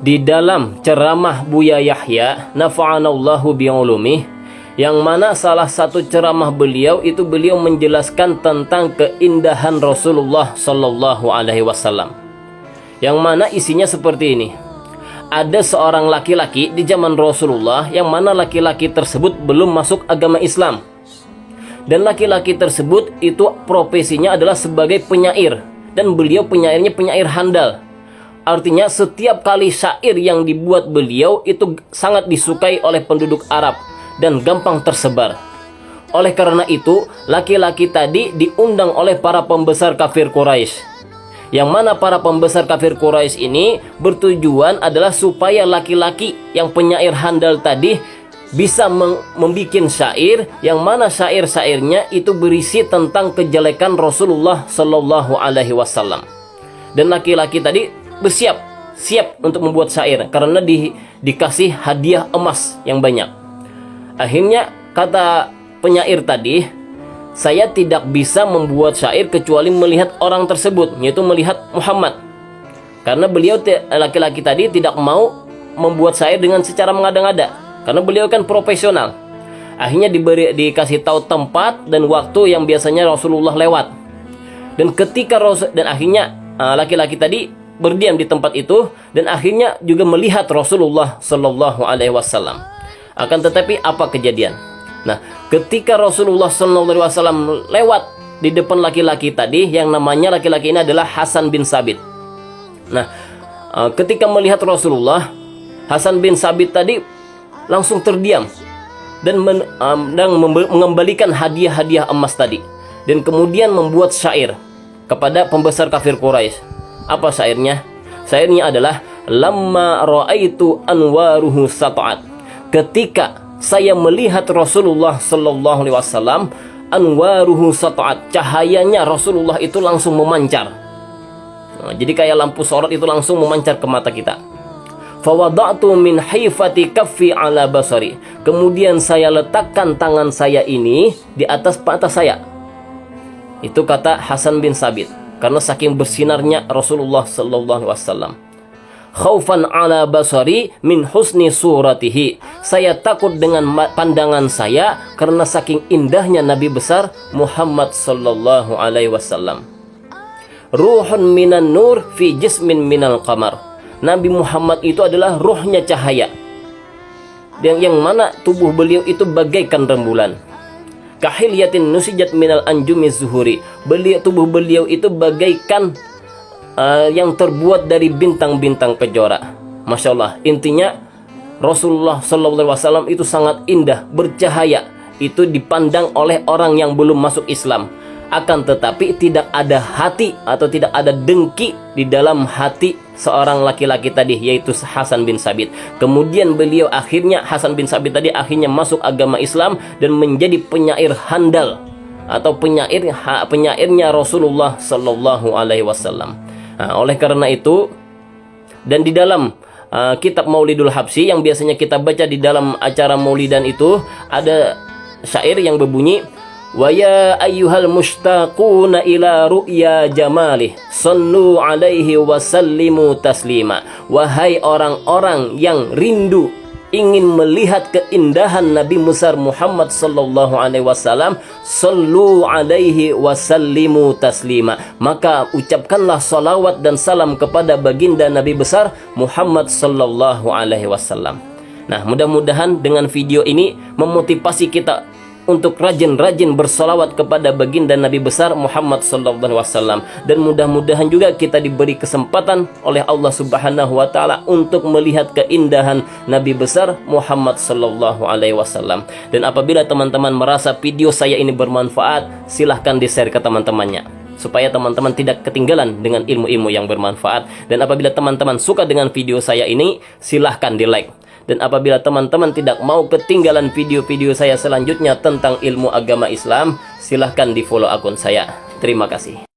di dalam ceramah Buya Yahya nafa'anallahu bi'ulumih, yang mana salah satu ceramah beliau itu beliau menjelaskan tentang keindahan Rasulullah Sallallahu Alaihi Wasallam, yang mana isinya seperti ini. Ada seorang laki-laki di zaman Rasulullah, yang mana laki-laki tersebut belum masuk agama Islam, dan laki-laki tersebut itu profesinya adalah sebagai penyair, dan beliau penyairnya penyair handal. Artinya setiap kali syair yang dibuat beliau itu sangat disukai oleh penduduk Arab dan gampang tersebar. Oleh karena itu, laki-laki tadi diundang oleh para pembesar kafir Quraisy. Yang mana para pembesar kafir Quraisy ini bertujuan adalah supaya laki-laki yang penyair handal tadi bisa membuat syair, yang mana syair-syairnya itu berisi tentang kejelekan Rasulullah Sallallahu Alaihi Wasallam. Dan laki-laki tadi siap untuk membuat syair karena dikasih hadiah emas yang banyak. Akhirnya kata penyair tadi, saya tidak bisa membuat syair kecuali melihat orang tersebut, yaitu melihat Muhammad. Karena beliau laki-laki tadi tidak mau membuat syair dengan secara mengada-ngada, karena beliau kan profesional. Akhirnya dikasih tahu tempat dan waktu yang biasanya Rasulullah lewat. Dan akhirnya laki-laki tadi berdiam di tempat itu, dan akhirnya juga melihat Rasulullah Sallallahu Alaihi Wasallam. Akan tetapi apa kejadian? Nah, ketika Rasulullah Sallallahu Alaihi Wasallam lewat di depan laki-laki tadi, yang namanya laki-laki ini adalah Hasan bin Sabit. Nah, ketika melihat Rasulullah, Hasan bin Sabit tadi langsung terdiam dan mengembalikan hadiah-hadiah emas tadi, dan kemudian membuat syair kepada pembesar kafir Quraisy. Apa syairnya? Syairnya adalah lamma ra'aitu anwaruhu sata'at. Ketika saya melihat Rasulullah Sallallahu Alaihi Wasallam, anwaruhu sata'at, cahayanya Rasulullah itu langsung memancar. Jadi kayak lampu sorot itu langsung memancar ke mata kita. Fawada'tu min haifati kaffi ala basari. Kemudian saya letakkan tangan saya ini di atas mata saya. Itu kata Hasan bin Sabit, karena saking bersinarnya Rasulullah Sallallahu Alaihi Wasallam. Khaufan ala basari min husni suratihi. Saya takut dengan pandangan saya karena saking indahnya Nabi besar Muhammad Sallallahu Alaihi Wasallam. Ruhun minan nur fi jismin minal qamar. Nabi Muhammad itu adalah ruhnya cahaya, yang mana tubuh beliau itu bagaikan rembulan. Kahilyatin nusijat minal anjumi zuhuri. Tubuh beliau itu bagaikan yang terbuat dari bintang-bintang kejora. Masya Allah. Intinya Rasulullah SAW itu sangat indah, bercahaya. Itu dipandang oleh orang yang belum masuk Islam. Akan tetapi tidak ada hati atau tidak ada dengki di dalam hati seorang laki-laki tadi, yaitu Hasan bin Sabit. Kemudian Hasan bin Sabit tadi akhirnya masuk agama Islam dan menjadi penyair handal atau penyairnya Rasulullah Sallallahu Alaihi Wasallam. Nah, oleh karena itu, dan di dalam kitab Maulidul Habsyi yang biasanya kita baca di dalam acara maulidan itu, ada syair yang berbunyi, wa ya ayyuhal mushtaquna ila ru'ya jamalih sallu alaihi wa sallimu taslima. Wahai orang-orang yang rindu ingin melihat keindahan Nabi besar Muhammad Sallallahu Alaihi Wasallam, sallu alaihi wa sallimu taslima, maka ucapkanlah salawat dan salam kepada baginda Nabi besar Muhammad Sallallahu Alaihi Wasallam. Nah, mudah-mudahan dengan video ini memotivasi kita untuk rajin-rajin bersolawat kepada baginda Nabi besar Muhammad Sallallahu Alaihi Wasallam, dan mudah-mudahan juga kita diberi kesempatan oleh Allah Subhanahu Wa Taala untuk melihat keindahan Nabi besar Muhammad Sallallahu Alaihi Wasallam. Dan apabila teman-teman merasa video saya ini bermanfaat, silahkan di-share ke teman-temannya, supaya teman-teman tidak ketinggalan dengan ilmu-ilmu yang bermanfaat. Dan apabila teman-teman suka dengan video saya ini, silahkan di-like. Dan apabila teman-teman tidak mau ketinggalan video-video saya selanjutnya tentang ilmu agama Islam, silahkan di follow akun saya. Terima kasih.